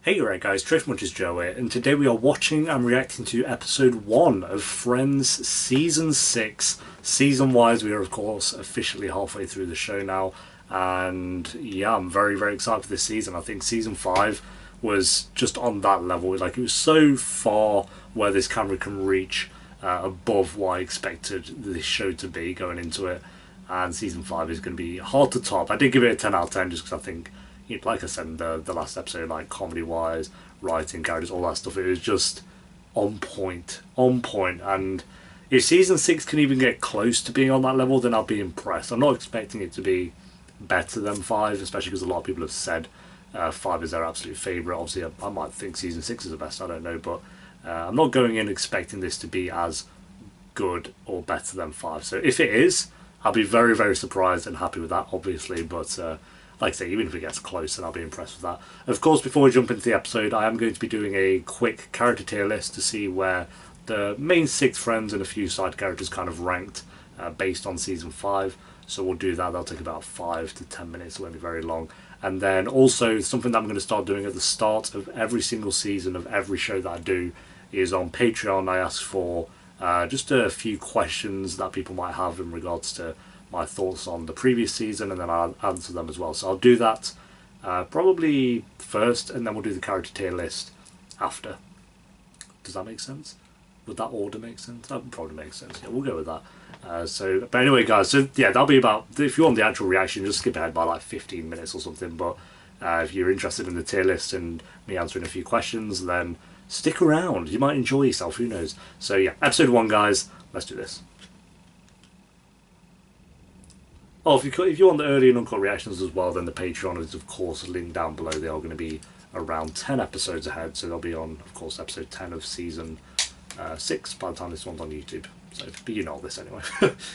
Hey right guys, Trish Munch is Joe here, and today we are watching and reacting to episode 1 of Friends Season 6. Season-wise, we are of course officially halfway through the show now, and yeah, I'm very, very excited for this season. I think Season 5 was just on that level, like it was so far where this camera can reach above what I expected this show to be going into it, and Season 5 is going to be hard to top. I did give it a 10 out of 10 just because I think like I said in the last episode, like comedy wise, writing, characters, all that stuff, it was just on point, on point. And if season 6 can even get close to being on that level, then I'll be impressed. I'm not expecting it to be better than 5, especially because a lot of people have said 5 is their absolute favourite. Obviously, I might think season 6 is the best, I don't know, but I'm not going in expecting this to be as good or better than 5. So if it is, I'll be very, very surprised and happy with that, obviously, but like I say, even if it gets close, then I'll be impressed with that. Of course, before we jump into the episode, I am going to be doing a quick character tier list to see where the main 6 friends and a few side characters kind of ranked based on season 5. So we'll do that. That'll take about 5 to 10 minutes. It won't be very long. And then also something that I'm going to start doing at the start of every single season of every show that I do is on Patreon. I ask for just a few questions that people might have in regards to my thoughts on the previous season, and then I'll answer them as well. So I'll do that probably first, and then we'll do the character tier list after. Does that make sense? Would that order make sense? That would probably make sense. Yeah, we'll go with that. But anyway, guys, so yeah, that'll be about, if you want the actual reaction, just skip ahead by like 15 minutes or something. But if you're interested in the tier list and me answering a few questions, then stick around. You might enjoy yourself, who knows? So yeah, episode 1, guys, let's do this. Oh, if you want the early and uncut reactions as well, then the Patreon is, of course, linked down below. They are going to be around 10 episodes ahead, so they'll be on, of course, episode 10 of season 6 by the time this one's on YouTube. So, but you know all this anyway.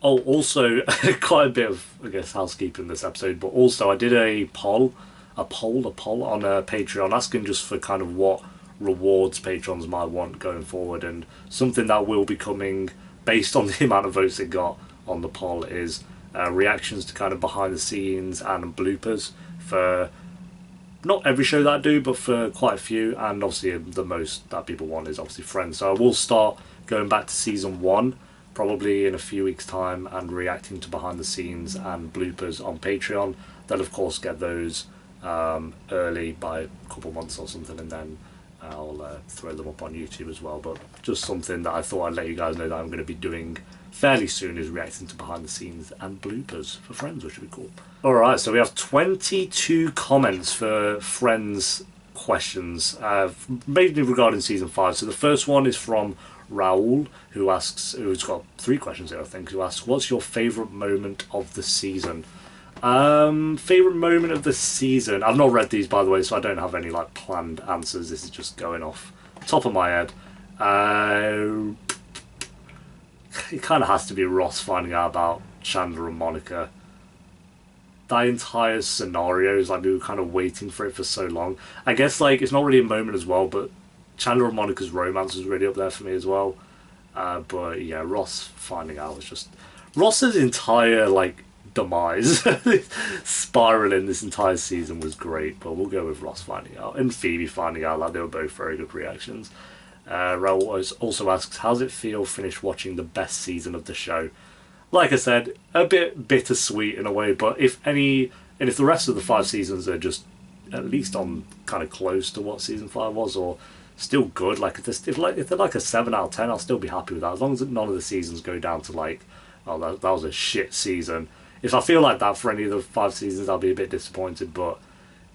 Oh, also, quite a bit of, I guess, housekeeping this episode, but also I did a poll on Patreon asking just for kind of what rewards patrons might want going forward, and something that will be coming based on the amount of votes it got on the poll is reactions to kind of behind the scenes and bloopers for not every show that I do, but for quite a few. And obviously the most that people want is obviously Friends, so I will start going back to season 1 probably in a few weeks time and reacting to behind the scenes and bloopers on Patreon. They'll of course get those early by a couple months or something, and then I'll throw them up on YouTube as well. But just something that I thought I'd let you guys know that I'm going to be doing fairly soon is reacting to behind the scenes and bloopers for Friends, which would be cool. Alright, so we have 22 comments for Friends questions, mainly regarding season 5. So the first one is from Raoul, who's got 3 questions here, I think, who asks, what's your favourite moment of the season? Favourite moment of the season? I've not read these, by the way, so I don't have any like planned answers. This is just going off the top of my head. It kind of has to be Ross finding out about Chandler and Monica. That entire scenario is like we were kind of waiting for it for so long. I guess like it's not really a moment as well, but Chandler and Monica's romance was really up there for me as well. But yeah, Ross finding out was just Ross's entire like demise spiraling this entire season was great. But we'll go with Ross finding out and Phoebe finding out. Like they were both very good reactions. Raul also asks, how's it feel finished watching the best season of the show? Like I said, a bit bittersweet in a way, but if the rest of the 5 seasons are just at least on kind of close to what season 5 was, or still good, like if they're like a 7 out of 10, I'll still be happy with that, as long as none of the seasons go down to like, oh, that was a shit season. If I feel like that for any of the 5 seasons, I'll be a bit disappointed, but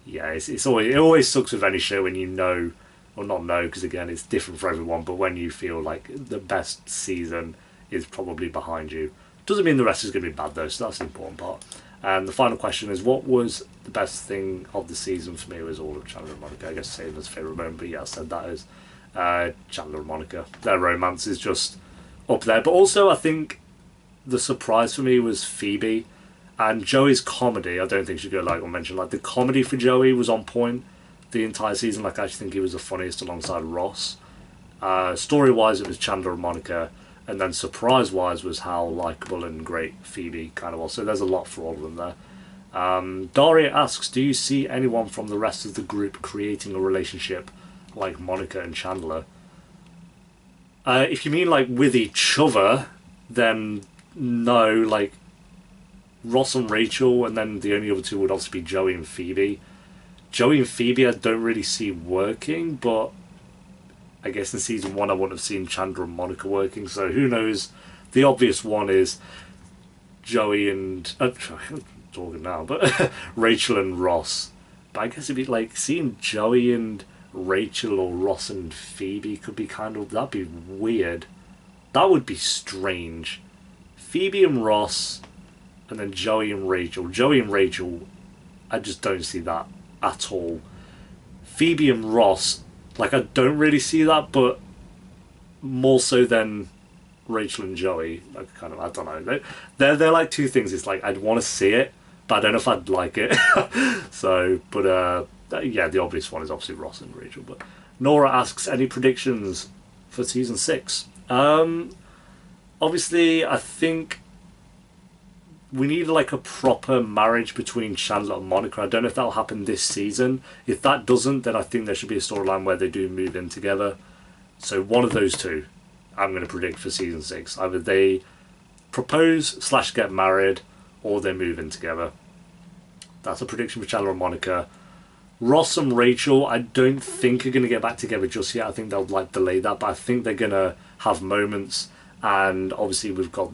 yeah, it always sucks with any show when you know, or not know, because again it's different for everyone, but when you feel like the best season is probably behind you. Doesn't mean the rest is going to be bad though, so that's the important part. And the final question is, what was the best thing of the season? For me, it was all of Chandler and Monica. I guess same as favourite moment, but yeah, I said that is Chandler and Monica. Their romance is just up there. But also I think the surprise for me was Phoebe and Joey's comedy. I don't think should go like I mentioned, like the comedy for Joey was on point the entire season. Like I actually think he was the funniest alongside Ross. Story wise it was Chandler and Monica, and then surprise wise was how likeable and great Phoebe kind of was. So there's a lot for all of them there. Daria asks, do you see anyone from the rest of the group creating a relationship like Monica and Chandler? If you mean like with each other, then no, like Ross and Rachel, and then the only other two would also be Joey and Phoebe. Joey and Phoebe I don't really see working, but I guess in season 1 I wouldn't have seen Chandler and Monica working, so who knows. The obvious one is Joey and... I'm talking now, but Rachel and Ross. But I guess it'd be like seeing Joey and Rachel or Ross and Phoebe could be kind of... That'd be weird. That would be strange. Phoebe and Ross, and then Joey and Rachel. Joey and Rachel, I just don't see that at all. Phoebe and Ross, like I don't really see that, but more so than Rachel and Joey. Like kind of, I don't know. They're like two things. It's like I'd want to see it, but I don't know if I'd like it. So, but yeah, the obvious one is obviously Ross and Rachel. But Nora asks, any predictions for season 6? Obviously, I think we need like a proper marriage between Chandler and Monica. I don't know if that'll happen this season. If that doesn't, then I think there should be a storyline where they do move in together. So one of those two, I'm going to predict for season 6. Either they propose/get married, or they move in together. That's a prediction for Chandler and Monica. Ross and Rachel, I don't think are going to get back together just yet. I think they'll like delay that, but I think they're going to have moments. And obviously we've got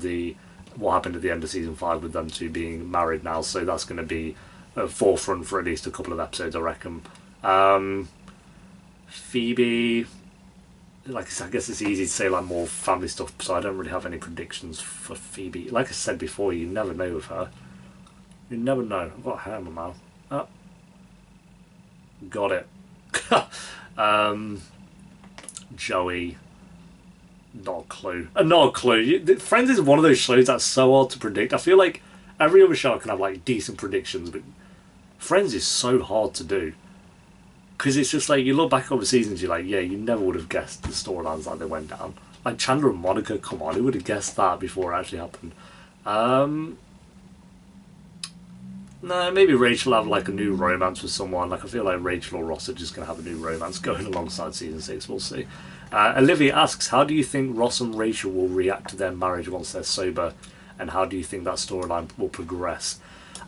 what happened at the end of season 5 with them two being married now, so that's going to be a forefront for at least a couple of episodes, I reckon. Phoebe, like I said, I guess it's easy to say like more family stuff, so I don't really have any predictions for Phoebe. Like I said before, you never know with her. You never know. I've got hair in my mouth. Oh. Got it. Joey. Not a clue. Not a clue. Friends is one of those shows that's so hard to predict. I feel like every other show can have like decent predictions, but Friends is so hard to do. Because it's just like, you look back over seasons, you're like, yeah, you never would have guessed the storylines like they went down. Like Chandler and Monica, come on, who would have guessed that before it actually happened? No, maybe Rachel will have like a new romance with someone. Like I feel like Rachel or Ross are just going to have a new romance going alongside season 6. We'll see. Olivia asks, how do you think Ross and Rachel will react to their marriage once they're sober? And how do you think that storyline will progress?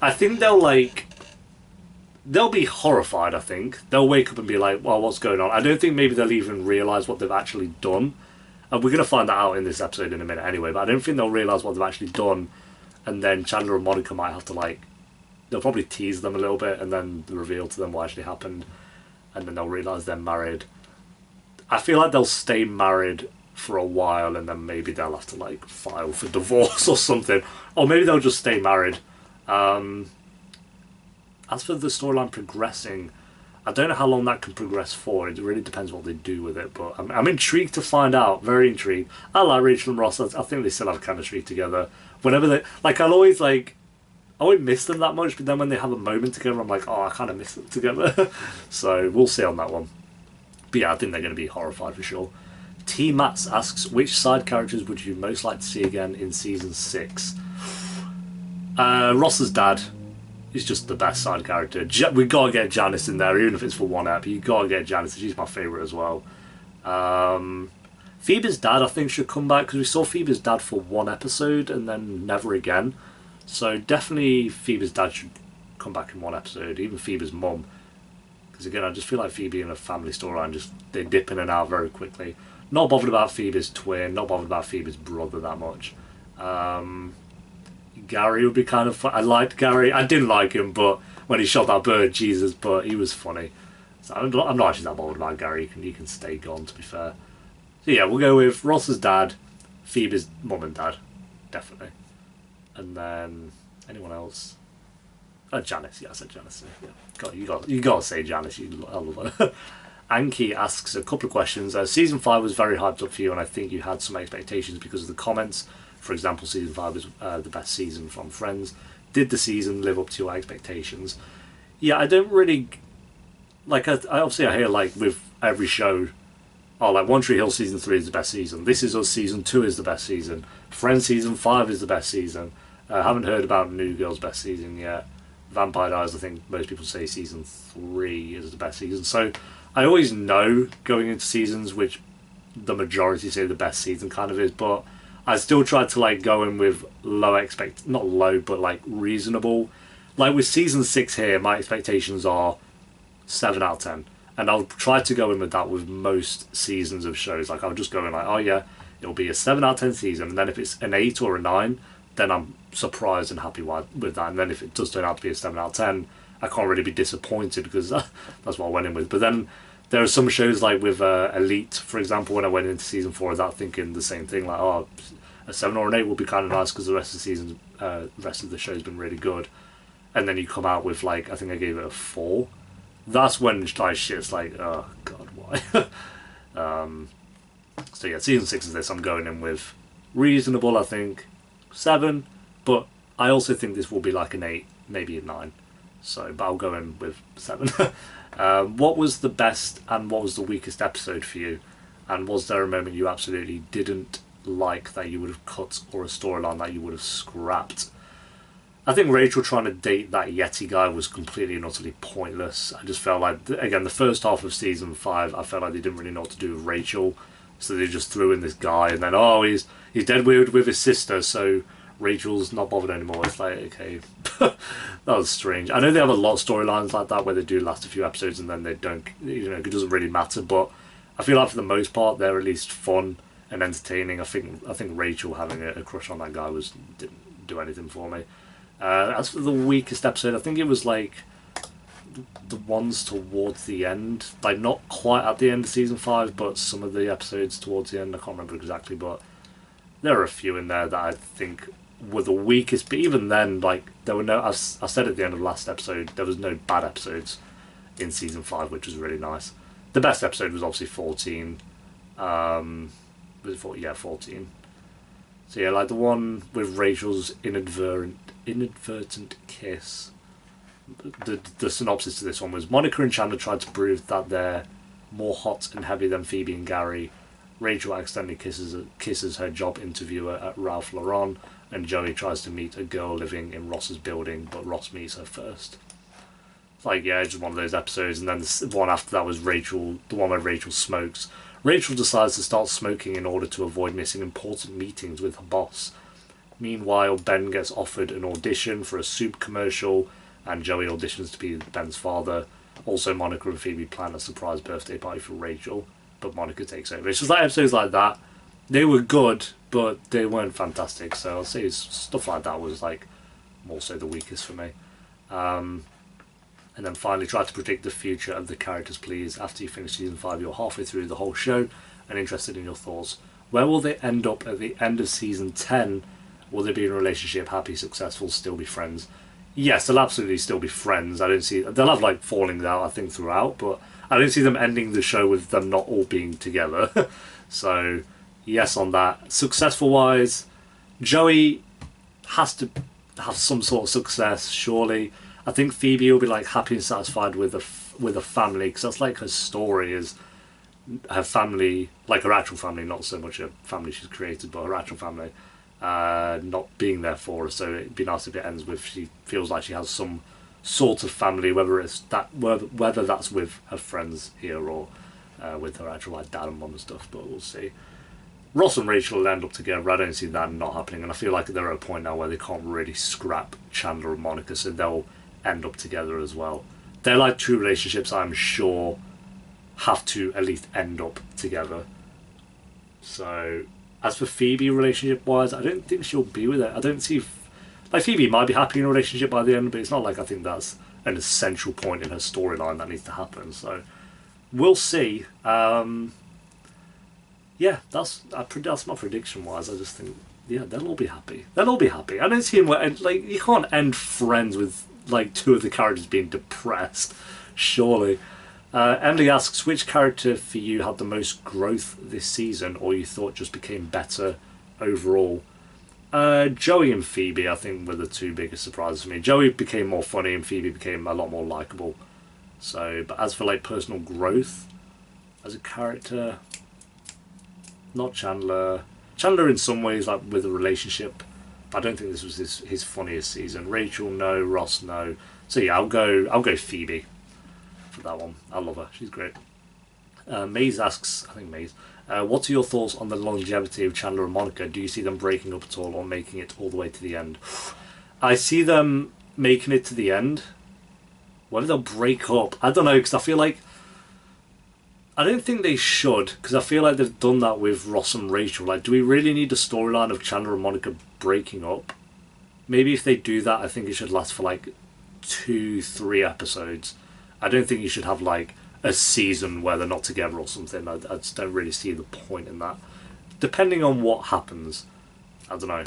I think they'll be horrified, I think. They'll wake up and be like, well, what's going on? I don't think maybe they'll even realise what they've actually done. And we're going to find that out in this episode in a minute anyway, but I don't think they'll realise what they've actually done. And then Chandler and Monica might have to they'll probably tease them a little bit and then reveal to them what actually happened. And then they'll realise they're married. I feel like they'll stay married for a while and then maybe they'll have to file for divorce or something. Or maybe they'll just stay married. As for the storyline progressing, I don't know how long that can progress for. It really depends what they do with it. But I'm intrigued to find out. Very intrigued. I like Rachel and Ross. I think they still have chemistry together. Whenever they... I'll always I won't miss them that much, but then when they have a moment together, I'm like, oh, I kind of miss them together. So we'll see on that one. But yeah, I think they're going to be horrified for sure. T. Mats asks, which side characters would you most like to see again in season 6? Ross's dad is just the best side character. We gotta get Janice in there, even if it's for one ep. You gotta get Janice. She's my favourite as well. Phoebe's dad, I think, should come back because we saw Phoebe's dad for one episode and then never again. So definitely Phoebe's dad should come back in one episode. Even Phoebe's mum. Because again, I just feel like Phoebe in a family storyline, they dip in and out very quickly. Not bothered about Phoebe's twin, not bothered about Phoebe's brother that much. Gary would be kind of fun. I liked Gary. I didn't like him, but when he shot that bird, Jesus, but he was funny. So I'm not actually that bothered about Gary. He can stay gone, to be fair. So yeah, we'll go with Ross's dad, Phoebe's mum and dad, definitely. And then anyone else? Janice. Yeah, I said Janice. Yeah. God, you got to say Janice. I love her. Anki asks a couple of questions. Season 5 was very hyped up for you, and I think you had some expectations because of the comments. For example, season 5 was the best season from Friends. Did the season live up to your expectations? Yeah, I don't really... I obviously I hear, with every show, One Tree Hill season 3 is the best season. This Is Us season 2 is the best season. Friends season 5 is the best season. I haven't heard about New Girl's best season yet. Vampire Diaries, I think most people say season 3 is the best season. So I always know going into seasons which the majority say the best season kind of is, but I still tried to like go in with not low, but like reasonable. Like with season 6 here, my expectations are 7 out of 10. And I'll try to go in with that with most seasons of shows. Like I'll just go in like, oh yeah, it'll be a 7 out of 10 season, and then if it's an 8 or a 9, then I'm surprised and happy with that. And then if it does turn out to be a 7 out of 10, I can't really be disappointed because that's what I went in with. But then there are some shows like with Elite, for example, when I went into season 4 of that thinking the same thing, like, oh, a 7 or an 8 will be kind of nice because the rest of the season, the rest of the show's been really good. And then you come out with like, I think I gave it a 4. That's when like shit's like, oh god, why? So yeah, season 6 is this. I'm going in with reasonable, I think, 7, but I also think this will be like an 8, maybe a 9. So, but I'll go in with 7. What was the best and what was the weakest episode for you? And was there a moment you absolutely didn't like that you would have cut, or a storyline that you would have scrapped? I think Rachel trying to date that Yeti guy was completely and utterly pointless. I just felt like, again, the first half of season 5, I felt like they didn't really know what to do with Rachel, so they just threw in this guy, and then, oh, he's dead weird with his sister, so Rachel's not bothered anymore. It's like, okay, that was strange. I know they have a lot of storylines like that where they do last a few episodes and then they don't, it doesn't really matter, but I feel like for the most part they're at least fun and entertaining. I think Rachel having a crush on that guy didn't do anything for me. As for the weakest episode, I think it was like the ones towards the end, like not quite at the end of season 5, but some of the episodes towards the end. I can't remember exactly, but there are a few in there that I think were the weakest. But even then, like there were no, as I said at the end of the last episode, there was no bad episodes in season 5, which was really nice. The best episode was obviously 14. Was it 14? Yeah, 14. So yeah, like the one with Rachel's inadvertent kiss. The synopsis to this one was: Monica and Chandler tried to prove that they're more hot and heavy than Phoebe and Gary. Rachel accidentally kisses her job interviewer at Ralph Lauren, and Joey tries to meet a girl living in Ross's building, but Ross meets her first. It's like, yeah, just one of those episodes. And then the one after that was Rachel, the one where Rachel smokes. Rachel decides to start smoking in order to avoid missing important meetings with her boss. Meanwhile, Ben gets offered an audition for a soup commercial, and Joey auditions to be Ben's father. Also, Monica and Phoebe plan a surprise birthday party for Rachel, but Monica takes over. It's just like episodes like that. They were good, but they weren't fantastic. So I'll say stuff like that was like more so the weakest for me. And then finally, try to predict the future of the characters, please. After you finish season 5, you're halfway through the whole show and interested in your thoughts. Where will they end up at the end of season 10? Will they be in a relationship, happy, successful, still be friends? Yes, they'll absolutely still be friends. I don't see, they'll have like fallings out, I think, throughout, but I don't see them ending the show with them not all being together. So yes on that. Successful wise, Joey has to have some sort of success, surely. I think Phoebe will be like happy and satisfied with a family, because that's like her story, is her family, like her actual family, not so much a family she's created, but her actual family not being there for her. So it'd be nice if it ends with she feels like she has some sort of family, whether that's with her friends here or with her actual like dad and mum and stuff. But we'll see. Ross and Rachel will end up together. I don't see that not happening, and I feel like they're at a point now where they can't really scrap Chandler and Monica, so they'll end up together as well. They're like two relationships I'm sure have to at least end up together. So as for Phoebe relationship wise, I don't think she'll be with it. I don't see like Phoebe might be happy in a relationship by the end, but it's not like I think that's an essential point in her storyline that needs to happen. So we'll see. Yeah, that's my prediction wise. I just think, yeah, they'll all be happy. They'll all be happy. I don't see him like, you can't end Friends with like two of the characters being depressed, surely. Emily asks, which character for you had the most growth this season, or you thought just became better overall? Joey and Phoebe, I think, were the two biggest surprises for me. Joey became more funny and Phoebe became a lot more likable. So, but as for like personal growth as a character, not Chandler. Chandler in some ways, like with a relationship. I don't think this was his funniest season. Rachel, no. Ross, no. So yeah, I'll go Phoebe for that one. I love her. She's great. Maze asks, I think Maze, what are your thoughts on the longevity of Chandler and Monica? Do you see them breaking up at all or making it all the way to the end? I see them making it to the end. Whether they'll break up, I don't know, because I feel like I don't think they should, because I feel like they've done that with Ross and Rachel. Like, do we really need a storyline of Chandler and Monica breaking up? Maybe if they do that, I think it should last for like 2-3 episodes. I don't think you should have like a season where they're not together or something. I just don't really see the point in that. Depending on what happens, I don't know.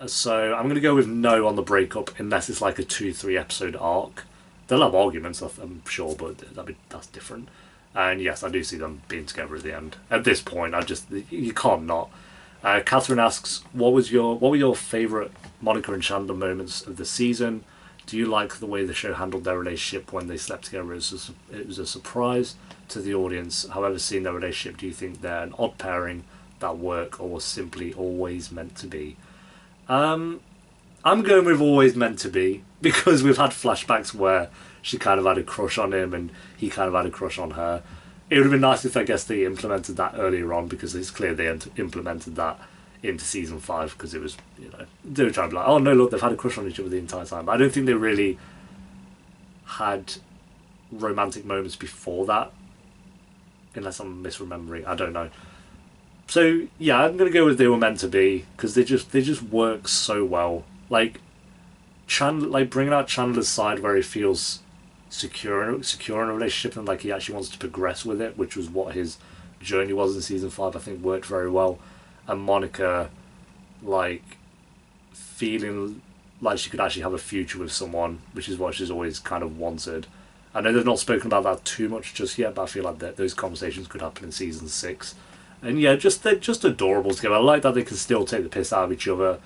So I'm going to go with no on the breakup unless it's like a 2-3 episode arc. They'll have arguments, I'm sure, but that's different. And yes, I do see them being together at the end. At this point, you can't not. Catherine asks, what were your favourite Monica and Chandler moments of the season? Do you like the way the show handled their relationship when they slept together? It was a surprise to the audience. However, seeing their relationship, do you think they're an odd pairing that work or was simply always meant to be? I'm going with always meant to be, because we've had flashbacks where she kind of had a crush on him and he kind of had a crush on her. It would have been nice if I guess they implemented that earlier on, because it's clear they implemented that into season 5, because it was, they were trying to be like, oh no, look, they've had a crush on each other the entire time. But I don't think they really had romantic moments before that, unless I'm misremembering. I don't know. So yeah, I'm gonna go with they were meant to be, because they just work so well. Like Chandler, like bringing out Chandler's side where he feels secure in a relationship and like he actually wants to progress with it, which was what his journey was in season 5. I think worked very well. And Monica, like feeling like she could actually have a future with someone, which is what she's always kind of wanted. I know they've not spoken about that too much just yet, but I feel like those conversations could happen in season 6. And yeah, they're just adorable together. I like that they can still take the piss out of each other.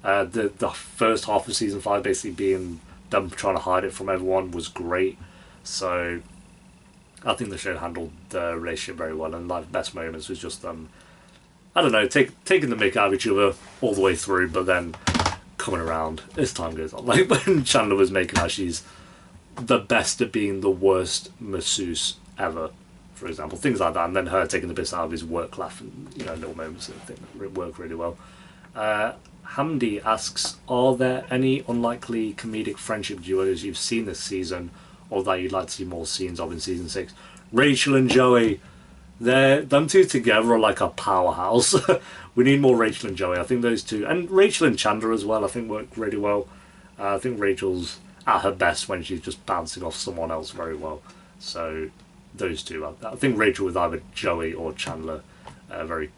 The first half of season 5 basically being them trying to hide it from everyone was great. So I think the show handled the relationship very well, and like best moments was just them, I don't know, taking the mick out of each other all the way through, but then coming around as time goes on. Like when Chandler was making out she's the best at being the worst masseuse ever, for example, things like that, and then her taking the piss out of his work laugh and little moments that I think work really well. Hamdi asks, are there any unlikely comedic friendship duos you've seen this season or that you'd like to see more scenes of in season 6? Rachel and Joey, them two together are like a powerhouse. We need more Rachel and Joey. I think those two, and Rachel and Chandler as well, I think work really well. I think Rachel's at her best when she's just bouncing off someone else very well. So those two, I think Rachel with either Joey or Chandler, very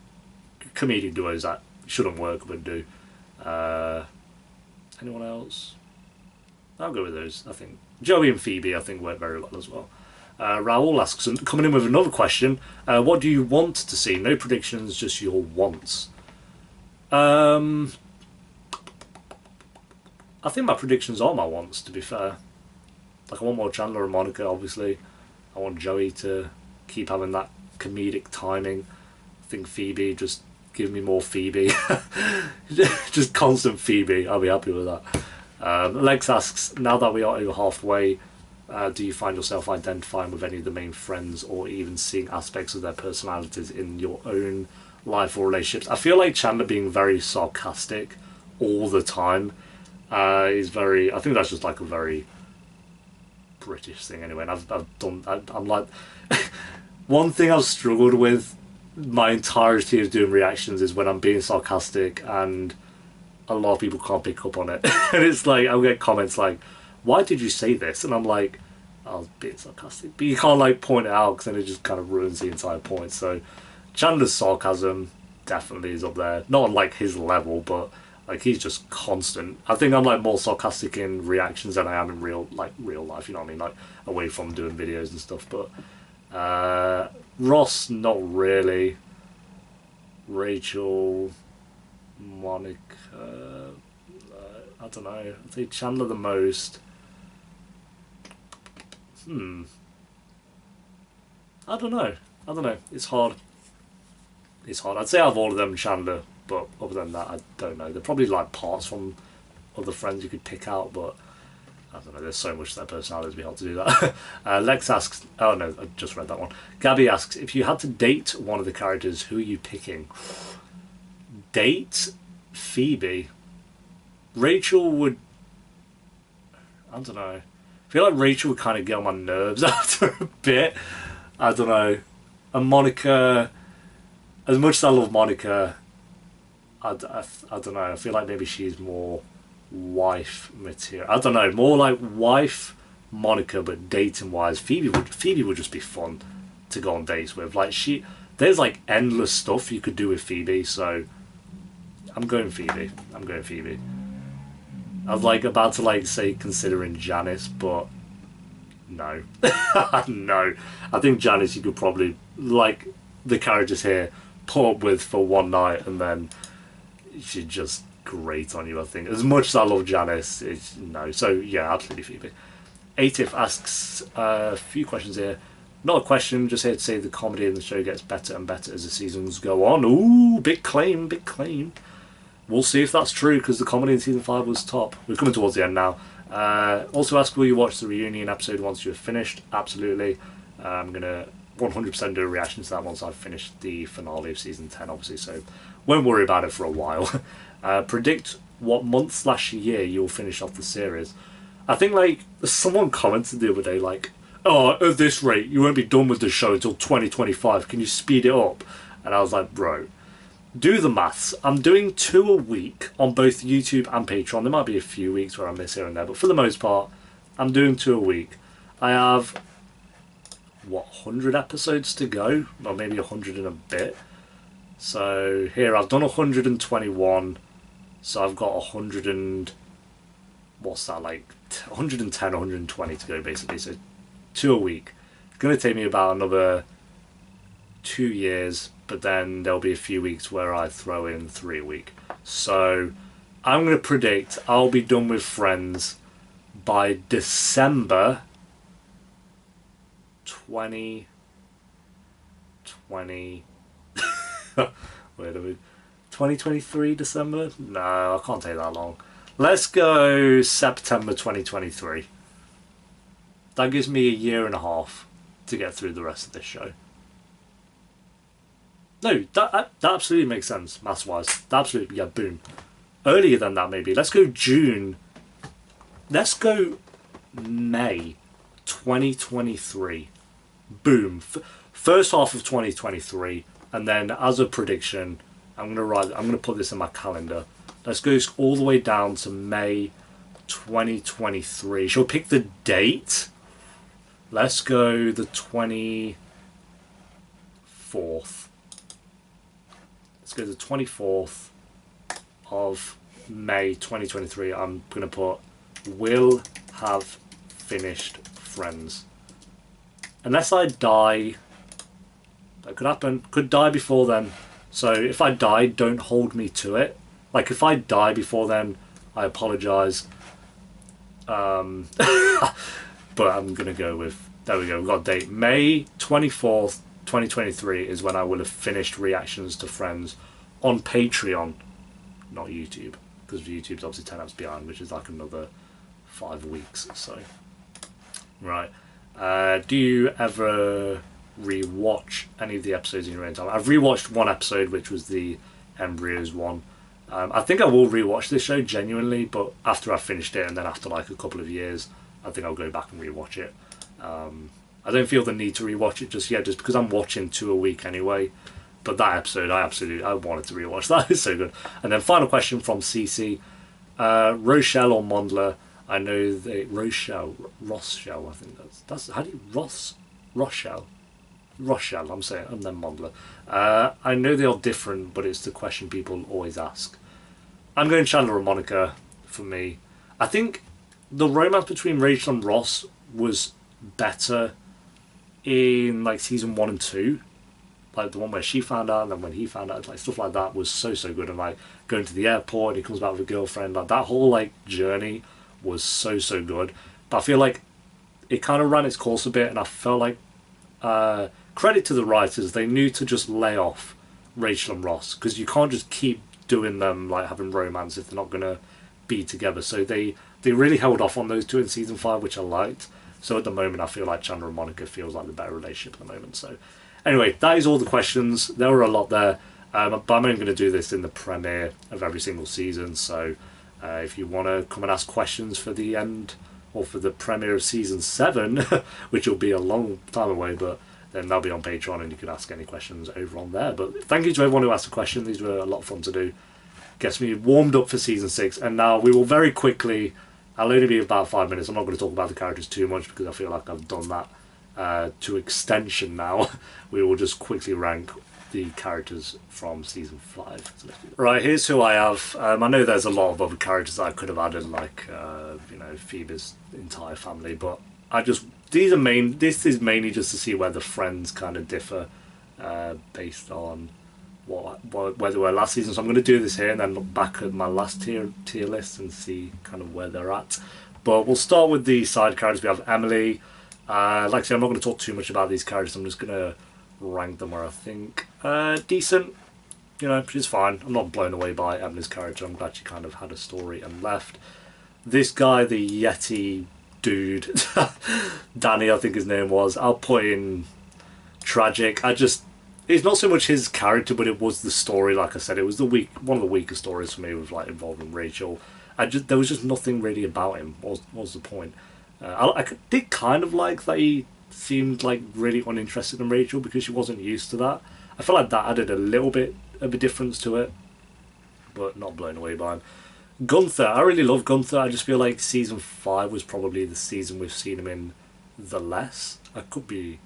comedic duos that shouldn't work but do. Anyone else? I'll go with those. I think Joey and Phoebe I think work very well as well. Raoul asks, coming in with another question, what do you want to see? No predictions, just your wants. I think my predictions are my wants, to be fair. Like I want more Chandler and Monica, obviously. I want Joey to keep having that comedic timing. I think Phoebe, just give me more Phoebe. Just constant Phoebe, I'll be happy with that. Lex asks, now that we are over halfway, do you find yourself identifying with any of the main friends or even seeing aspects of their personalities in your own life or relationships? I feel like Chandler being very sarcastic all the time is very, I think that's just like a very British thing anyway, and I'm like one thing I've struggled with my entirety of doing reactions is when I'm being sarcastic and a lot of people can't pick up on it. And it's like I'll get comments like, why did you say this? And I'm like, I was being sarcastic, but you can't like point it out because then it just kind of ruins the entire point. So Chandler's sarcasm definitely is up there, not on like his level, but like he's just constant. I think I'm like more sarcastic in reactions than I am in real life, you know what I mean, like away from doing videos and stuff. But Ross, not really. Rachel, Monica, I don't know, I'd say Chandler the most. I don't know, it's hard. I'd say out of all of them, Chandler, but other than that, I don't know. They're probably like parts from other friends you could pick out, but I don't know, there's so much to their personality to be able to do that. Lex asks, oh no, I just read that one. Gabby asks, if you had to date one of the characters, who are you picking? Date Phoebe. Rachel would, I don't know. I feel like Rachel would kind of get on my nerves after a bit. I don't know. And Monica, as much as I love Monica, I don't know. I feel like maybe she's more wife material. I don't know. More like wife Monica, but dating wise, Phoebe would just be fun to go on dates with. Like there's like endless stuff you could do with Phoebe. So I'm going Phoebe. I was like about to like say considering Janice, but no. No. I think Janice you could probably, like the characters here, put up with for one night and then she'd just grate on you, I think. As much as I love Janice, no. So yeah, absolutely Phoebe. Atif asks a few questions here. Not a question, just here to say the comedy in the show gets better and better as the seasons go on. Ooh, big claim. We'll see if that's true, because the comedy in season 5 was top. We're coming towards the end now. Also ask, will you watch the reunion episode once you've finished? Absolutely. I'm going to 100% do a reaction to that once I've finished the finale of season 10, obviously, so won't worry about it for a while. Predict what month/year you'll finish off the series. I think, like, someone commented the other day, like, oh, at this rate, you won't be done with the show until 2025. Can you speed it up? And I was like, bro, do the maths. I'm doing 2 a week on both YouTube and Patreon. There might be a few weeks where I miss here and there, but for the most part, I'm doing 2 a week. I have, 100 episodes to go? Or maybe 100 and a bit. So here, I've done 121. So I've got 100 and... what's that, like 110, 120 to go, basically. So 2 a week. It's going to take me about another 2 years, but then there'll be a few weeks where I throw in 3 a week. So I'm going to predict I'll be done with Friends by December 2020. Wait a minute. 2023 December? No, I can't take that long. Let's go September 2023. That gives me a year and a half to get through the rest of this show. No, that absolutely makes sense, maths-wise. Absolutely, yeah, boom. Earlier than that, maybe. Let's go June. Let's go May 2023. Boom. First half of 2023, and then as a prediction, I'm gonna put this in my calendar. Let's go all the way down to May 2023. Shall we pick the date? Let's go the 24th. Let's go the 24th of May 2023. I'm going to put, will have finished Friends. Unless I die. That could happen. Could die before then. So if I die, don't hold me to it. Like, if I die before then, I apologise. But I'm going to go with... There we go, we've got a date. May 24th, 2023 is when I will have finished reactions to Friends on Patreon, not YouTube. Because YouTube's obviously 10 apps behind, which is like another 5 weeks. So, right. Do you ever re-watch any of the episodes in your own time? I've re-watched one episode, which was the Embryos one. I think I will re-watch this show genuinely, but after I've finished it and then after like a couple of years, I think I'll go back and re-watch it. I don't feel the need to re-watch it just yet, just because I'm watching 2 a week anyway. But that episode, I wanted to re-watch. That is so good. And then final question from CC. Rochelle or Mondler? I know they... Rochelle, I think that's how do you... Rochelle, I'm saying, and then Mondler. I know they are different, but it's the question people always ask. I'm going Chandler and Monica for me. I think the romance between Rachel and Ross was better in like season 1 and 2. Like the one where she found out and then when he found out, like stuff like that was so good. And like going to the airport and he comes back with a girlfriend, like that whole like journey was so good. But I feel like it kind of ran its course a bit, and I felt like credit to the writers, they knew to just lay off Rachel and Ross, because you can't just keep doing them like having romance if they're not gonna be together. So they They really held off on those two in season 5, which I liked. So at the moment, I feel like Chandler and Monica feels like the better relationship at the moment. So anyway, that is all the questions. There were a lot there, but I'm only going to do this in the premiere of every single season. So if you want to come and ask questions for the end or for the premiere of season 7, which will be a long time away, but then they'll be on Patreon and you can ask any questions over on there. But thank you to everyone who asked a question. These were a lot of fun to do. Gets me warmed up for season 6, and now we will very quickly, I'll only be about 5 minutes, I'm not going to talk about the characters too much because I feel like I've done that to extension now. We will just quickly rank the characters from season 5. So right, here's who I have. I know there's a lot of other characters that I could have added, like Phoebe's entire family, but this is mainly just to see where the friends kind of differ based on where they were last season. So I'm going to do this here and then look back at my last tier list and see kind of where they're at. But we'll start with the side characters. We have Emily. Like I said, I'm not going to talk too much about these characters. I'm just going to rank them where I think decent. She's fine. I'm not blown away by Emily's character. I'm glad she kind of had a story and left. This guy, the Yeti dude, Danny, I think his name was, I'll put in tragic. It's not so much his character, but it was the story. Like I said, it was one of the weaker stories for me, with like involving Rachel. There was just nothing really about him. What was the point? I did kind of like that he seemed like really uninterested in Rachel because she wasn't used to that. I felt like that added a little bit of a difference to it, but not blown away by him. Gunther, I really love Gunther. I just feel like season 5 was probably the season we've seen him in the less. I could be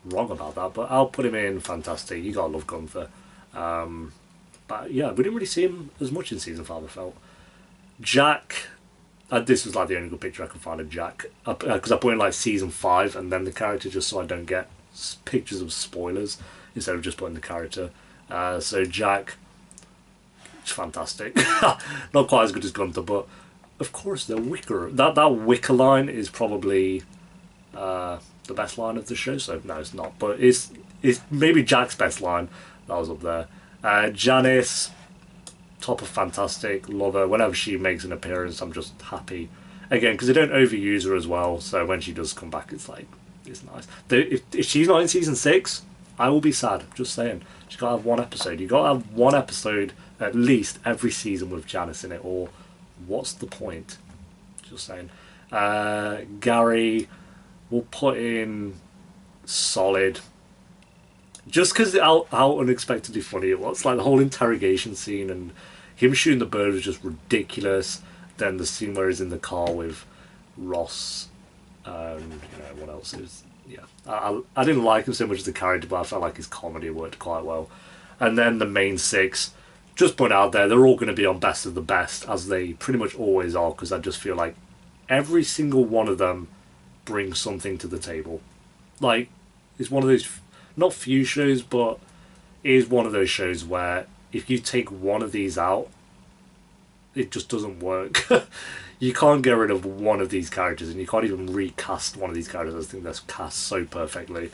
wrong about that, but I'll put him in fantastic. You gotta love Gunther. But yeah, we didn't really see him as much in season 5, I felt. Jack, this was like the only good picture I could find of Jack, because I put in like season 5 and then the character, just so I don't get pictures of spoilers instead of just putting the character. So Jack, it's fantastic. Not quite as good as Gunther, but of course the wicker, that wicker line is probably the best line of the show. So no, it's not, but it's maybe Jack's best line. That was up there. Janice, top of fantastic, love her. Whenever she makes an appearance, I'm just happy again because they don't overuse her as well. So when she does come back, it's nice. If she's not in season 6, I will be sad. Just saying, she's got to have one episode. You got to have one episode at least every season with Janice in it, or what's the point? Just saying. Gary, we'll put in solid. Just because how unexpectedly funny it was. Like the whole interrogation scene and him shooting the bird was just ridiculous. Then the scene where he's in the car with Ross and what else is. Yeah, I didn't like him so much as a character, but I felt like his comedy worked quite well. And then the main 6, just put out there, they're all going to be on best of the best, as they pretty much always are, because I just feel like every single one of them brings something to the table. Like, it's one of those, not few shows, but it is one of those shows where if you take one of these out, it just doesn't work. You can't get rid of one of these characters, and you can't even recast one of these characters. I think that's cast so perfectly.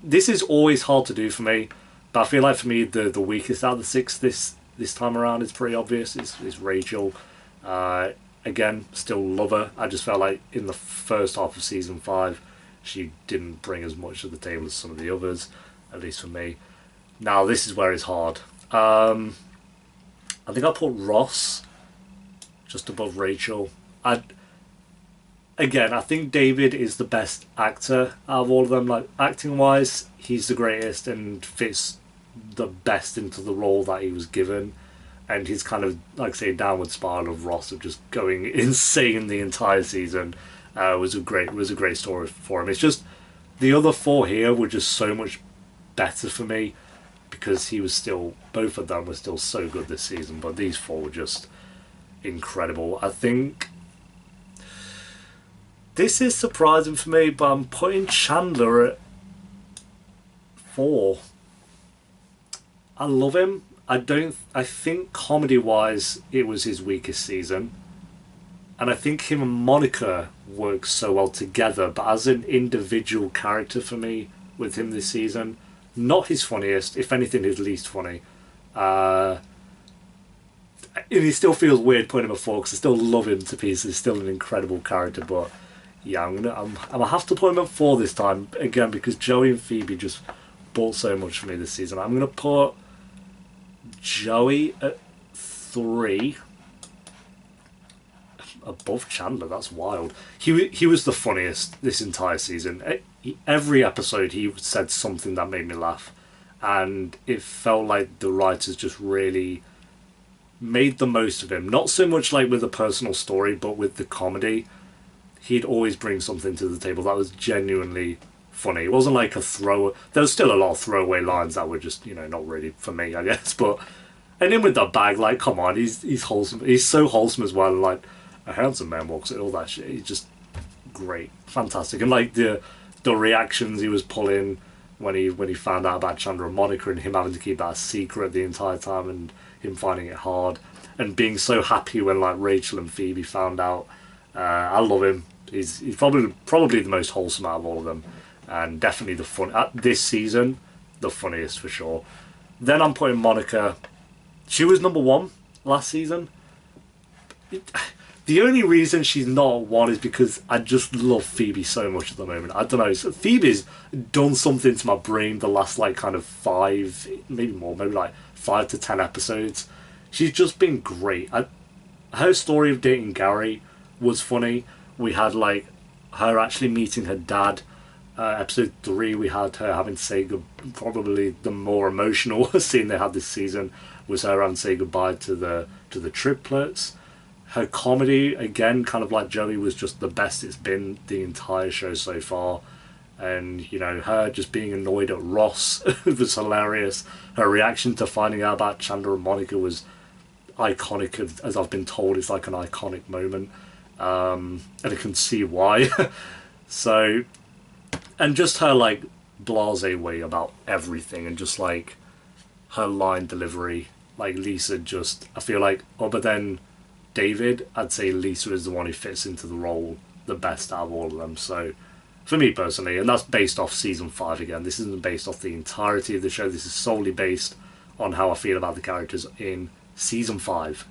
This is always hard to do for me, but I feel like for me the weakest out of the 6 this time around is pretty obvious. It's Rachel. Again, still love her. I just felt like in the first half of season 5, she didn't bring as much to the table as some of the others, at least for me. Now this is where it's hard. I think I'll put Ross just above Rachel. I think David is the best actor out of all of them. Like, acting wise, he's the greatest and fits the best into the role that he was given. And his kind of, like say, downward spiral of Ross of just going insane the entire season was a great story for him. It's just the other 4 here were just so much better for me because both of them were still so good this season. But these 4 were just incredible. I think this is surprising for me, but I'm putting Chandler at 4. I love him. I think comedy wise it was his weakest season, and I think him and Monica work so well together, but as an individual character for me with him this season, not his funniest, if anything his least funny. And he still feels weird putting him at 4 because I still love him to pieces. He's still an incredible character, but yeah, I'm gonna have to put him at 4 this time again because Joey and Phoebe just bought so much for me this season. I'm gonna put Joey at 3 above Chandler. That's wild. He was the funniest this entire season. Every episode he said something that made me laugh, and it felt like the writers just really made the most of him. Not so much like with the personal story, but with the comedy. He'd always bring something to the table that was genuinely funny. It wasn't like a throw. There was still a lot of throwaway lines that were just, not really for me, I guess. But and in with the bag, like, come on, he's wholesome. He's so wholesome as well. Like a handsome man walks and all that shit. He's just great, fantastic, and like the reactions he was pulling when he found out about Chandler and Monica and him having to keep that a secret the entire time and him finding it hard and being so happy when like Rachel and Phoebe found out. I love him. He's probably the most wholesome out of all of them, and definitely the fun this season, the funniest for sure. Then I'm putting Monica. She was number 1 last season. The only reason she's not 1 is because I just love Phoebe so much at the moment. I don't know. So Phoebe's done something to my brain the last like kind of 5, maybe more, maybe like 5 to 10 episodes. She's just been great. Her story of dating Gary was funny. We had like her actually meeting her dad. Episode 3, we had her having to say probably the more emotional scene they had this season was her having to say goodbye to the triplets. Her comedy, again, kind of like Joey, was just the best it's been the entire show so far. And, her just being annoyed at Ross was hilarious. Her reaction to finding out about Chandler and Monica was iconic, as I've been told. It's like an iconic moment. And I can see why. So, and just her, like, blasé way about everything and just, like, her line delivery. Like, Lisa just, I feel like, but then David, I'd say Lisa is the one who fits into the role the best out of all of them. So, for me personally, and that's based off season 5 again. This isn't based off the entirety of the show. This is solely based on how I feel about the characters in season 5.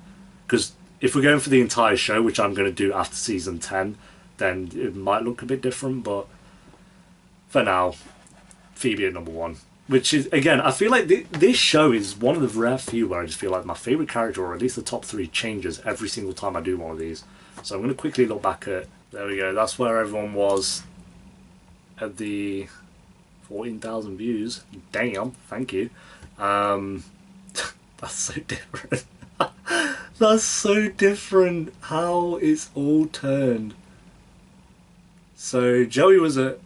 Because if we're going for the entire show, which I'm going to do after season 10, then it might look a bit different. But for now, Phoebe at number 1. Which is, again, I feel like this show is one of the rare few where I just feel like my favourite character, or at least the top 3, changes every single time I do one of these. So I'm going to quickly look back at, there we go, that's where everyone was at the 14,000 views. Damn, thank you. That's so different. That's so different how it's all turned. So Joey was at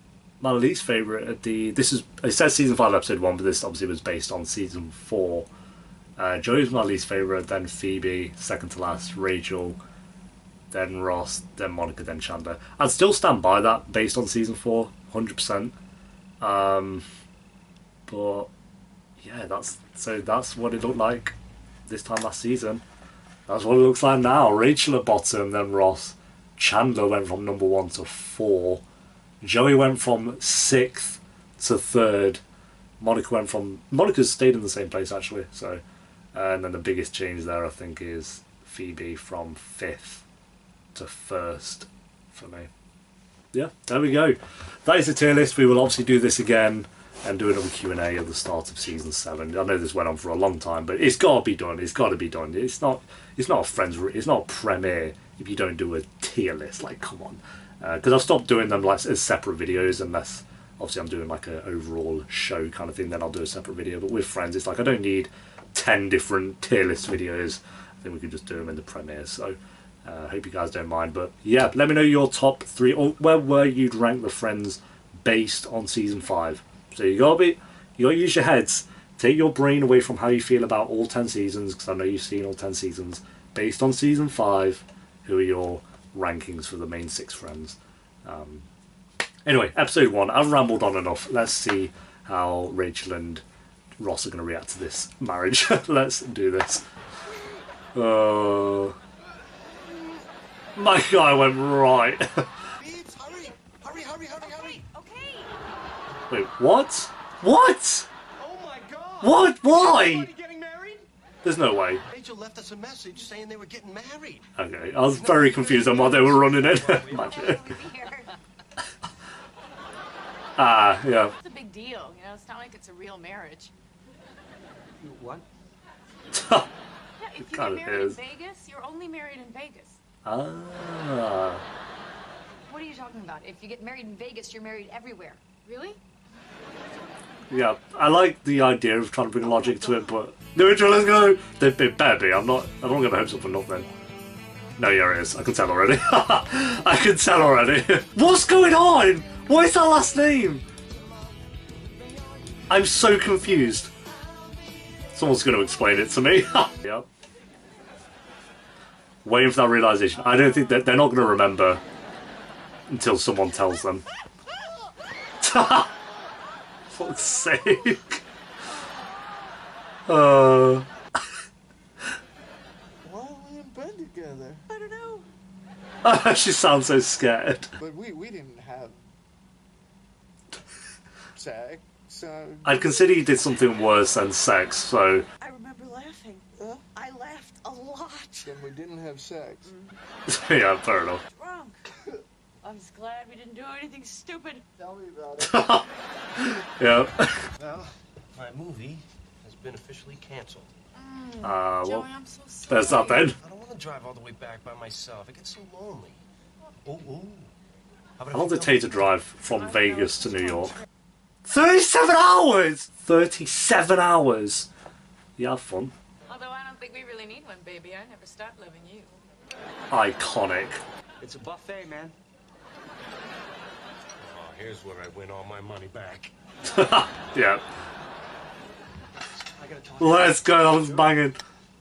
my least favourite at it says season 5 episode 1, but this obviously was based on season 4. Joey was my least favourite, then Phoebe, second to last, Rachel, then Ross, then Monica, then Chandler. I'd still stand by that based on season 4, 100%. But yeah, that's what it looked like this time last season. That's what it looks like now. Rachel at bottom, then Ross. Chandler went from number 1 to 4. Joey went from 6th to 3rd. Monica's stayed in the same place actually. So, and then the biggest change there I think is Phoebe from 5th to 1st for me. Yeah, there we go. That is the tier list. We will obviously do this again and do another Q&A at the start of season 7. I know this went on for a long time, but it's got to be done. It's got to be done. It's not it's not a premiere if you don't do a tier list. Like, come on. Because I've stopped doing them like as separate videos, unless obviously I'm doing like an overall show kind of thing, then I'll do a separate video. But with friends, it's like I don't need 10 different tier list videos. I think we could just do them in the premiere. So I hope you guys don't mind. But yeah, let me know your top 3, or where you'd rank the Friends based on season 5. So you gotta use your heads. Take your brain away from how you feel about all 10 seasons, because I know you've seen all 10 seasons. Based on season 5, who are your rankings for the main 6 Friends? Anyway, episode 1. I've rambled on enough. Let's see how Rachel and Ross are going to react to this marriage. Let's do this. My guy went right. Please, hurry! Hurry! Okay. Wait, what? What? Oh my god! What? Why? Everybody getting married? There's no way. Rachel left us a message saying they were getting married. Okay, I was very confused on what they were running in. Ah, yeah. It's a big deal, you know. It's not like it's a real marriage. What? Yeah, if you get Kinda married in is. Vegas, you're only married in Vegas. Ah. What are you talking about? If you get married in Vegas, you're married everywhere. Really? Yeah, I like the idea of trying to bring logic to it, but... Neutral, let's go! It better be, I don't get my hopes up for nothing. No, yeah, it is. I can tell already. I can tell already. What's going on? What is that last name? I'm so confused. Someone's going to explain it to me. Yep. Waiting for that realization. I don't think that they're not going to remember until someone tells them. Fuck's sake. Why are we in bed together? I don't know. She sounds so scared. But we didn't have sex. I'd consider you did something worse than sex, so... I remember laughing. I laughed a lot. Then we didn't have sex. Yeah, fair enough. Drunk. I'm just glad we didn't do anything stupid. Tell me about it. Yeah. Well, my movie has been officially canceled. Well, Joey, I'm so sorry. there's that then. I don't want to drive all the way back by myself. It gets so lonely. Ooh. How long does it take to drive from Vegas to New York? 37 hours! 37 hours! You have fun. Although I don't think we really need one, baby. I never stopped loving you. Iconic. It's a buffet, man. Oh, here's where I win all my money back. Yeah. I gotta talk. Let's go, that was banging.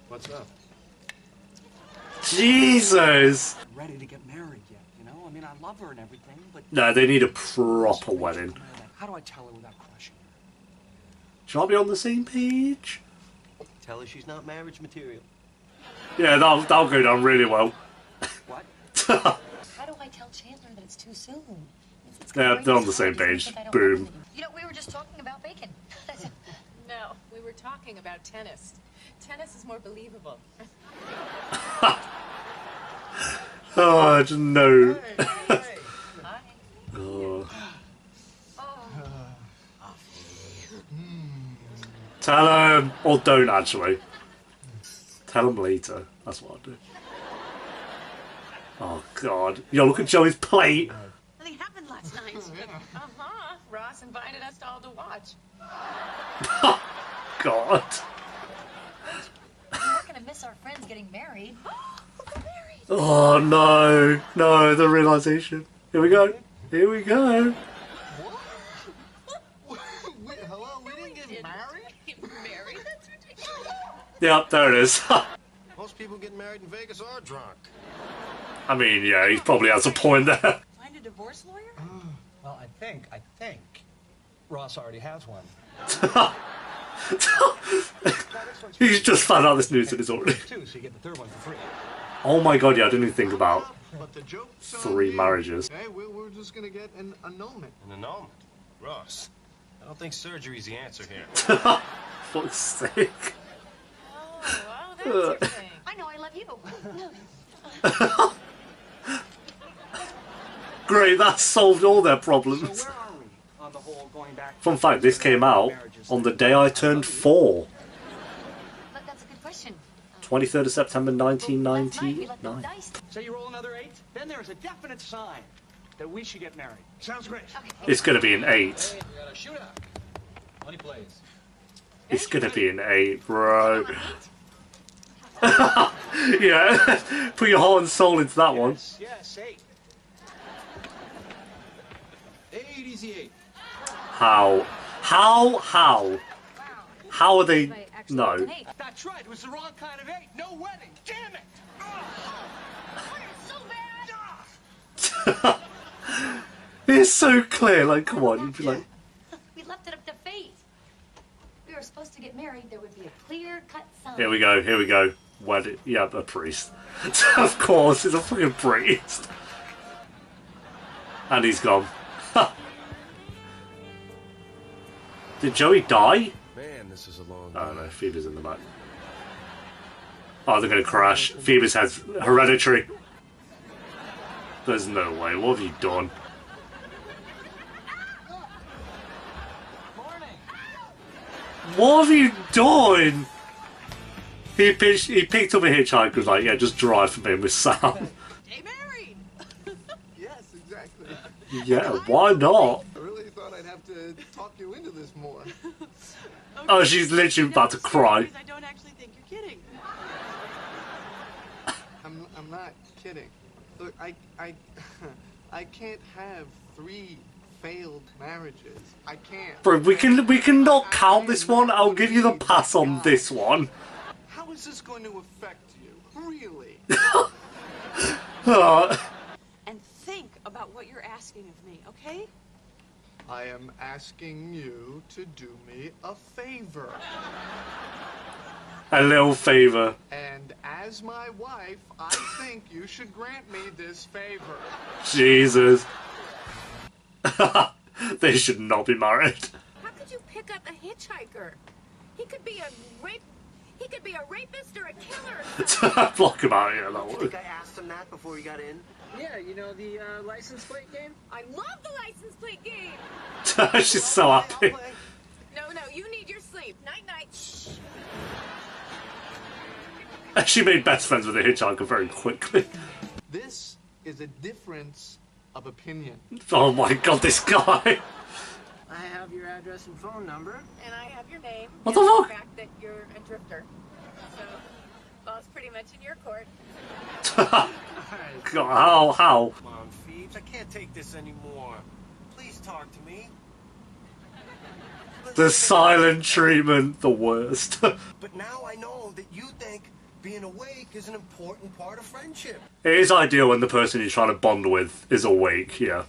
What's up? Jesus! I'm ready to get married yet, you know? I mean, I love her and everything, but... No, they need a proper wedding. How do I tell her without crushing her? Shall I be on the same page? Tell her she's not marriage material. Yeah, that'll go down really well. What? How do I tell Chandler that it's too soon? It's gonna Yeah, break they're on his the same heart. page. He's gonna think I don't Boom. love him anymore. You know, we were just talking about bacon. No, we were talking about tennis. Tennis is more believable. Oh, I just know. Hi. Oh. Tell him, or don't actually. Tell him later. That's what I'll do. Oh God! Yo, look at Joey's plate. Nothing happened last night. Uh-huh. Ross invited us all to watch. God. We're not gonna miss our friends getting married. Oh no, no, the realization. Here we go. Here we go. Hello, we didn't get married? Married? That's ridiculous. Yep, there it is. Most people getting married in Vegas are drunk. I mean, yeah, he probably has a point there. Find a divorce lawyer? Well, I think Ross already has one. He's just found out this news and it's already. Two, so you get the third one for free. Oh my God! Yeah, I didn't even think about But the joke's on 3 you. marriages. Hey, we're just gonna get an annulment. An annulment. Ross, I don't think surgery's the answer here. Fuck's sake. Oh, well, that's your thing. I know, I love you. Great, that solved all their problems. So where are we on the whole going back? Fun fact: this came out on the day I turned 4. But that's a good question. 23rd of September, Last night we let them 1999. dice. So you roll another 8? Then there's a definite sign that we should get married. Sounds great. Okay. It's gonna be an 8. We got a shootout. Money plays. It's gonna be an 8, bro. Yeah, put your heart and soul into that one. Yes, 8. 8, easy 8. How? How are they? I actually No. got an 8. That's right. It was the wrong kind of 8. No wedding. Damn it. So bad. It's so clear. Like, come on, you'd be like, We left it up to fate. We were supposed to get married. There would be a clear-cut sign. here we go, here we go. Wedding, yeah, a priest. Of course, it's a fucking priest. And he's gone. Did Joey die? Man, this is a long Oh no, Phoebe's in the back. Oh, they're gonna crash. Phoebe's head's hereditary. There's no way. What have you done? What have you done? He picked up a hitchhiker, was like, yeah, just drive for me with Sam. Stay married. Yes, exactly. Yeah, why not? I really thought I'd have to talk you into this more. Oh, she's literally about to cry. I don't actually think you're kidding. I'm not kidding. Look, I can't have 3 failed marriages. I can't. Bro, we can not count this one. I'll give you the pass on this one. How is this going to affect you? Really? And think about what you're asking of me, okay? I am asking you to do me a favor. A little favour. And as my wife, I think you should grant me this favor. Jesus. They should not be married. How could you pick up a hitchhiker? He could be a rapist or a killer. Block him out of here, that I one. think I asked him that before we got in. Yeah, you know the license plate game? I love the license plate game. She's so happy. No, you need your sleep. Night night. Shh. She made best friends with the hitchhiker very quickly. This is a difference of opinion. Oh my god, this guy. I have your address and phone number. And I have your name. What the and fuck? The fact that you're a drifter. So, well, it's pretty much in your court. God, how? Come on, Phoebes, I can't take this anymore. Please talk to me. The silent treatment, the worst. But now I know that you think being awake is an important part of friendship. It is ideal when the person you're trying to bond with is awake, yeah.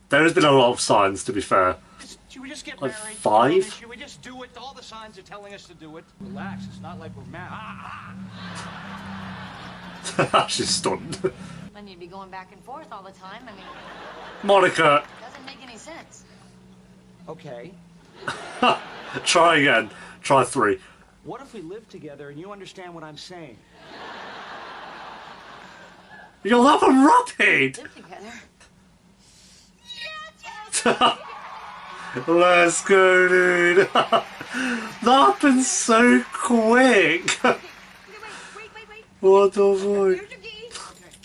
There has been a lot of signs, to be fair. Should we just get Like married? 5? Should we just do it? All the signs are telling us to do it. Relax. It's not like we're mad. She's stunned. When you'd be going back and forth all the time, I mean, Monica, doesn't make any sense. Okay. try again. Try 3. What if we live together and you understand what I'm saying? You'll have a rapid! Live together. Let's go, dude. That happened so quick. Wait. What the fuck? Here's your key.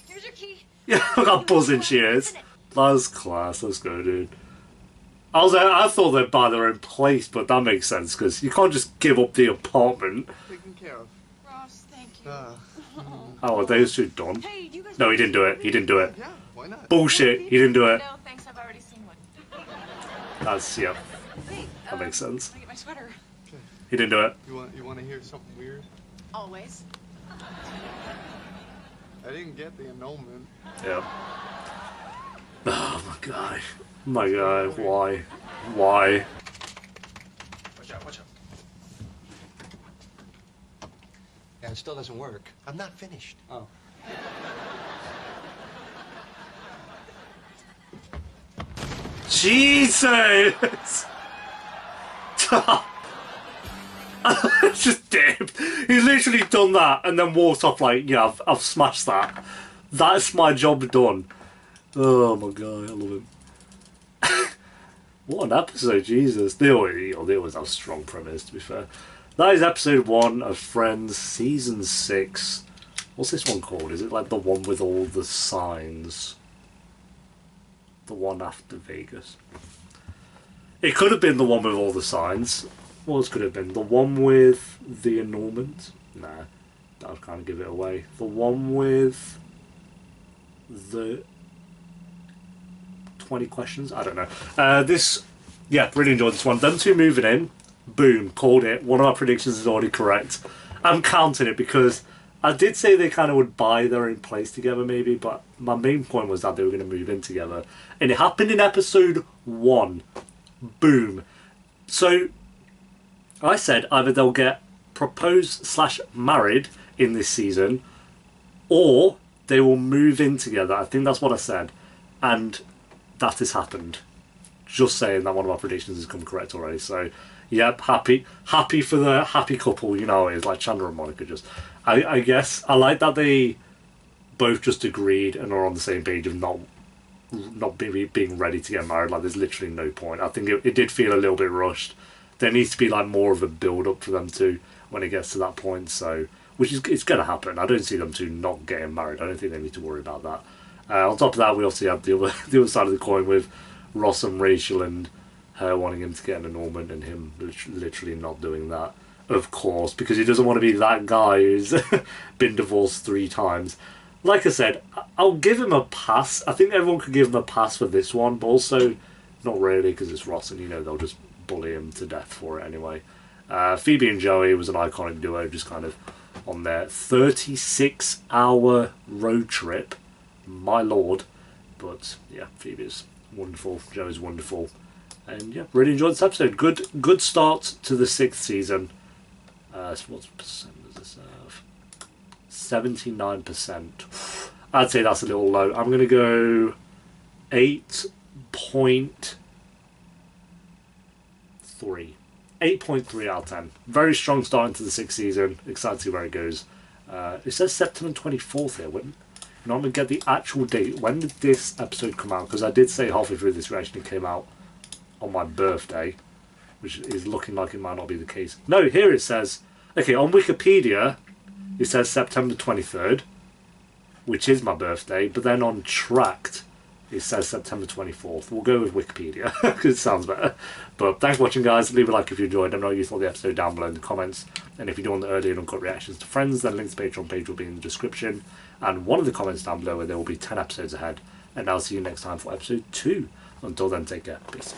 Here's your key. Yeah, look how buzzing she is. That's class. Let's go, dude. I thought they'd buy their own place, but that makes sense because you can't just give up the apartment. Taken care of. Ross, thank you. Oh, are those two done? Hey, you guys. No, he didn't do it. He didn't do it. Yeah, why not? Bullshit. He didn't do it. No, thanks. I've already seen one. That's, yeah, Hey, that makes sense. I get my sweater. He didn't do it. You want to hear something weird? Always. I didn't get the annulment. Yeah. Oh my god. My god, why? Why? Watch out. Yeah, it still doesn't work. I'm not finished. Oh. Jesus! Just dipped. He's literally done that and then walked off like, yeah, I've smashed that. That's my job done. Oh my god, I love him. What an episode, Jesus. They always have strong premise, to be fair. That is episode 1 of Friends, season 6. What's this one called? Is it like the one with all the signs? The one after Vegas. It could have been the one with all the signs. What else could it have been? The one with the annulment? Nah, that would kind of give it away. The one with the 20 questions? I don't know. Yeah, really enjoyed this one. Them two moving in, boom, called it. One of our predictions is already correct. I'm counting it because I did say they kind of would buy their own place together maybe, but my main point was that they were going to move in together. And it happened in episode 1. Boom. So, I said either they'll get proposed/married in this season, or they will move in together. I think that's what I said. And that has happened. just saying that one of my predictions has come correct already. So, yep, happy for the happy couple. You know, it's like Chandler and Monica. Just, I guess I like that they both just agreed and are on the same page of not being ready to get married. Like, there's literally no point. I think it did feel a little bit rushed. There needs to be like more of a build up for them two when it gets to that point. So, which is it's going to happen. I don't see them two not getting married. I don't think they need to worry about that. On top of that, we obviously have the other side of the coin with Ross and Rachel and her wanting him to get an annulment and him literally not doing that, of course, because he doesn't want to be that guy who's been divorced 3 times. Like I said, I'll give him a pass. I think everyone could give him a pass for this one, but also not really, because it's Ross and, you know, they'll just bully him to death for it anyway. Phoebe and Joey was an iconic duo, just kind of on their 36-hour road trip. My lord. But yeah, Phoebe's wonderful, Joey's wonderful, and yeah, really enjoyed this episode. Good start to the 6th season. So what percent does this have? 79%. I'd say that's a little low. I'm gonna go 8.3. 8.3 out of 10. Very strong start into the 6th season. Excited to see where it goes. It says September 24th here. Wouldn't? And I'm going to get the actual date. When did this episode come out? Because I did say halfway through this reaction it came out on my birthday, which is looking like it might not be the case. No, here it says, okay, on Wikipedia it says September 23rd, which is my birthday, but then on Tracked it says September 24th. We'll go with Wikipedia because it sounds better. But thanks for watching, guys. Leave a like if you enjoyed. Let me know what you thought of the episode down below in the comments. And if you do want the early and uncut reactions to friends, then links to the Patreon page will be in the description. And one of the comments down below where there will be 10 episodes ahead. And I'll see you next time for episode 2. Until then, take care. Peace.